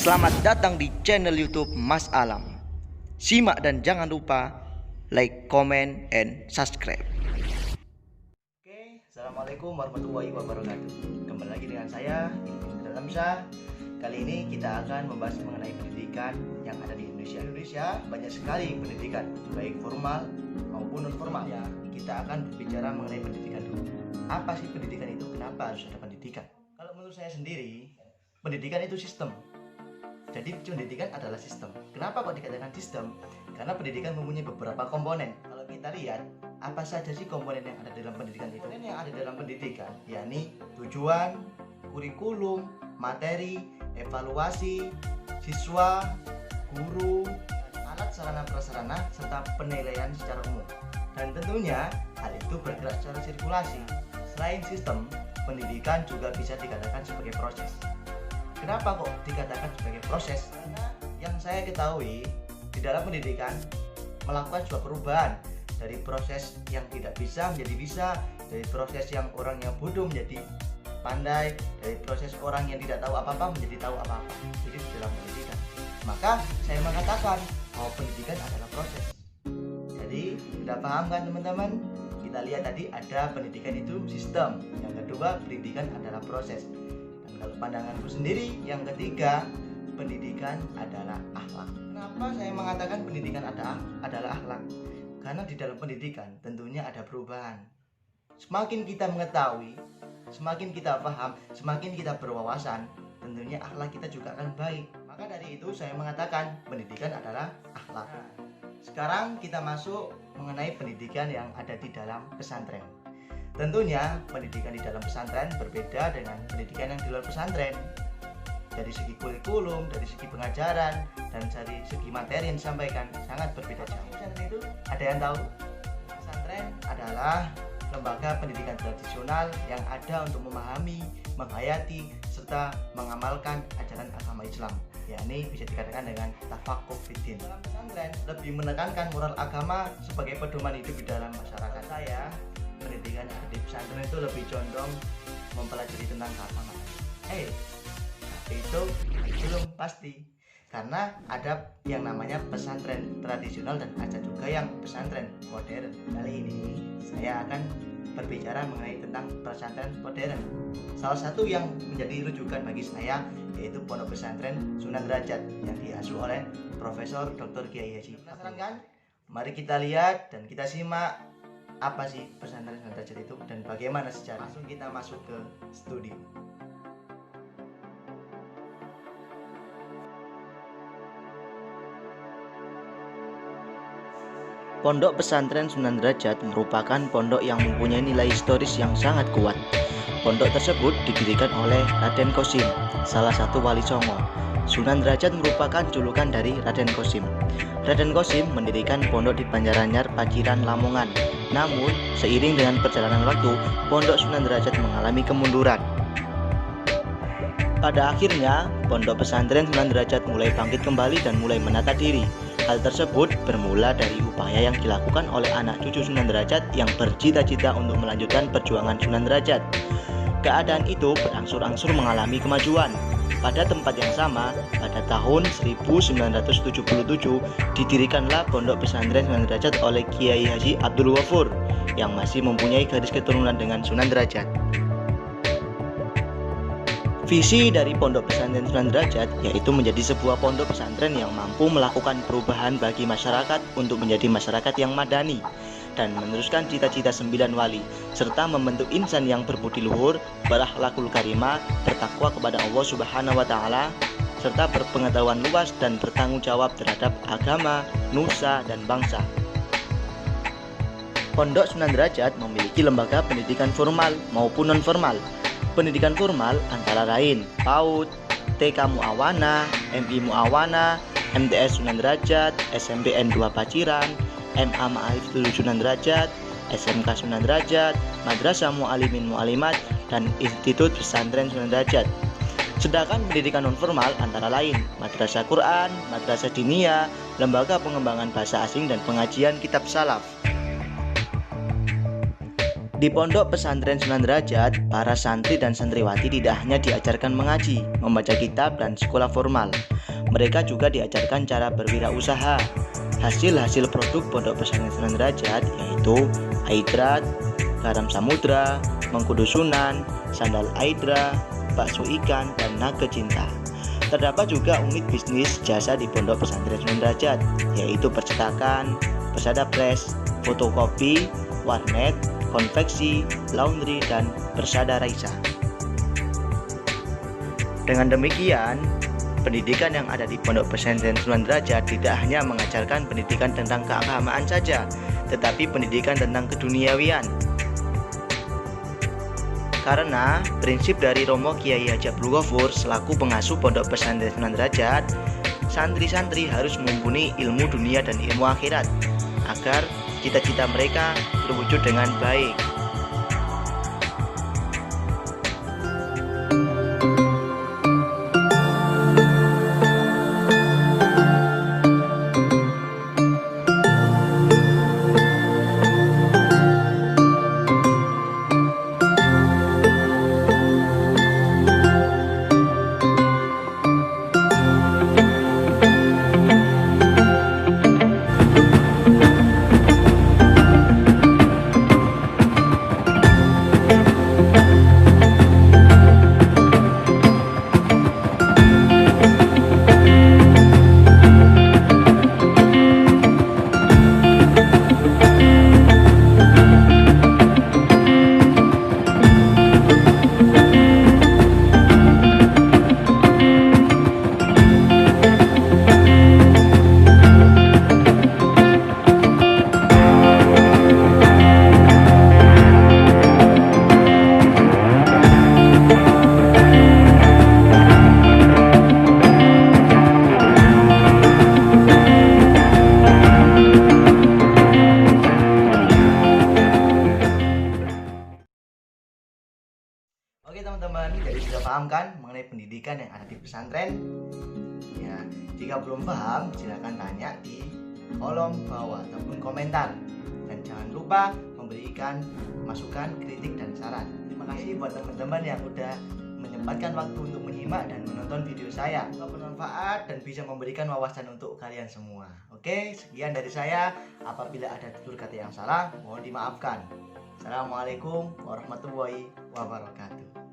Selamat datang di channel YouTube Mas Alam. Simak dan jangan lupa like, comment, and subscribe. Oke, assalamualaikum warahmatullahi wabarakatuh. Kembali lagi dengan saya Indra Lamsyah. Kali ini kita akan membahas mengenai pendidikan yang ada di Indonesia. Indonesia banyak sekali pendidikan, baik formal maupun non formal. Ya, kita akan berbicara mengenai pendidikan dulu. Apa sih pendidikan itu? Kenapa harus ada pendidikan? Kalau menurut saya sendiri, pendidikan itu sistem. Jadi pendidikan adalah sistem. Kenapa kok dikatakan sistem? Karena pendidikan mempunyai beberapa komponen. Kalau kita lihat, apa saja sih komponen yang ada dalam pendidikan itu? Komponen yang ada dalam pendidikan, yakni tujuan, kurikulum, materi, evaluasi, siswa, guru, alat sarana prasarana, serta penilaian secara umum. Dan tentunya hal itu bergerak secara sirkulasi. Selain sistem, pendidikan juga bisa dikatakan sebagai proses. Kenapa kok dikatakan sebagai proses? Karena yang saya ketahui, di dalam pendidikan melakukan sebuah perubahan dari proses yang tidak bisa menjadi bisa, dari proses yang orang yang bodoh menjadi pandai, dari proses orang yang tidak tahu apa-apa menjadi tahu apa-apa. Jadi di dalam pendidikan, maka saya mengatakan bahwa pendidikan adalah proses. Jadi sudah paham kan teman-teman? Kita lihat tadi ada pendidikan itu sistem, yang kedua pendidikan adalah proses. Kalau pandanganku sendiri, yang ketiga, pendidikan adalah akhlak. Kenapa saya mengatakan pendidikan adalah akhlak? Karena di dalam pendidikan tentunya ada perubahan. Semakin kita mengetahui, semakin kita paham, semakin kita berwawasan, tentunya akhlak kita juga akan baik. Maka dari itu saya mengatakan pendidikan adalah akhlak. Sekarang kita masuk mengenai pendidikan yang ada di dalam pesantren. Tentunya pendidikan di dalam pesantren berbeda dengan pendidikan yang di luar pesantren. Dari segi kurikulum, dari segi pengajaran, dan dari segi materi yang disampaikan sangat berbeda jauh. Pesantren itu ada yang tahu? Pesantren adalah lembaga pendidikan tradisional yang ada untuk memahami, menghayati, serta mengamalkan ajaran agama Islam, yakni bisa dikatakan dengan tafaqquh fiddin. Dalam pesantren lebih menekankan moral agama sebagai pedoman hidup di dalam masyarakat. Saya pendidikan di pesantren itu lebih condong mempelajari tentang keagamaan. Itu belum pasti, karena ada yang namanya pesantren tradisional dan ada juga yang pesantren modern. Kali ini saya akan berbicara mengenai tentang pesantren modern. Salah satu yang menjadi rujukan bagi saya yaitu Pondok Pesantren Sunan Derajat yang diasuh oleh Profesor Dr. Kiai Haji. Penasaran kan? Mari kita lihat dan kita simak apa sih pesantren Sunan Derajat itu dan bagaimana sejarah. Langsung kita masuk ke studio. Pondok Pesantren Sunan Derajat merupakan pondok yang mempunyai nilai historis yang sangat kuat. Pondok tersebut didirikan oleh Raden Kosim, salah satu wali Songo. Sunan Derajat merupakan julukan dari Raden Kosim. Raden Kosim mendirikan pondok di Banjaranyar, Paciran, Lamongan. Namun, seiring dengan perjalanan waktu, pondok Sunan Derajat mengalami kemunduran. Pada akhirnya, pondok pesantren Sunan Derajat mulai bangkit kembali dan mulai menata diri. Hal tersebut bermula dari upaya yang dilakukan oleh anak cucu Sunan Derajat yang bercita-cita untuk melanjutkan perjuangan Sunan Derajat. Keadaan itu berangsur-angsur mengalami kemajuan. Pada tempat yang sama, pada tahun 1977 didirikanlah Pondok Pesantren Sunan Derajat oleh Kiai Haji Abdul Ghafur yang masih mempunyai garis keturunan dengan Sunan Derajat. Visi dari Pondok Pesantren Sunan Derajat yaitu menjadi sebuah pondok pesantren yang mampu melakukan perubahan bagi masyarakat untuk menjadi masyarakat yang madani dan meneruskan cita-cita 9 wali serta membentuk insan yang berbudi luhur, berakhlakul karimah, bertakwa kepada Allah Subhanahu wa taala serta berpengetahuan luas dan bertanggung jawab terhadap agama, nusa, dan bangsa. Pondok Sunan Derajat memiliki lembaga pendidikan formal maupun non formal. Pendidikan formal antara lain PAUD, TK Muawana, MI Muawana, MTS Sunan Derajat, SMPN 2 Paciran, MA Ma'arif Sunan Derajat, SMK Sunan Derajat, Madrasah Mu'alimin Mu'alimat, dan Institut Pesantren Sunan Derajat. Sedangkan pendidikan non formal antara lain Madrasah Quran, Madrasah Diniyah, Lembaga Pengembangan Bahasa Asing, dan Pengajian Kitab Salaf. Di Pondok Pesantren Sunan Derajat, para santri dan santriwati tidak hanya diajarkan mengaji, membaca kitab, dan sekolah formal. mereka juga diajarkan cara berwirausaha. Hasil-hasil produk Pondok Pesantren Sunan Derajat yaitu Aidrat, garam samudra, mengkudu Sunan, sandal Aidra, bakso ikan, dan naga cinta. Terdapat juga unit bisnis jasa di Pondok Pesantren Sunan Derajat, yaitu percetakan, persada press, fotokopi, warnet, konveksi, laundry, dan persada raisa. Dengan demikian, pendidikan yang ada di Pondok Pesantren Sunan Derajat tidak hanya mengajarkan pendidikan tentang keagamaan saja, tetapi pendidikan tentang keduniawian. Karena prinsip dari Romo Kiai Haji Abdul Ghafur selaku pengasuh Pondok Pesantren Sunan Derajat, santri-santri harus mumpuni ilmu dunia dan ilmu akhirat agar cita-cita mereka terwujud dengan baik. Oke teman-teman, jadi sudah paham kan mengenai pendidikan yang ada di pesantren? Ya, jika belum paham silahkan tanya di kolom bawah ataupun komentar. Dan jangan lupa memberikan masukan, kritik, dan saran. Terima kasih buat teman-teman yang udah menyempatkan waktu untuk menyimak dan menonton video saya. Semoga bermanfaat dan bisa memberikan wawasan untuk kalian semua. Oke, sekian dari saya. Apabila ada tutur kata yang salah, mohon dimaafkan. Assalamualaikum warahmatullahi wabarakatuh.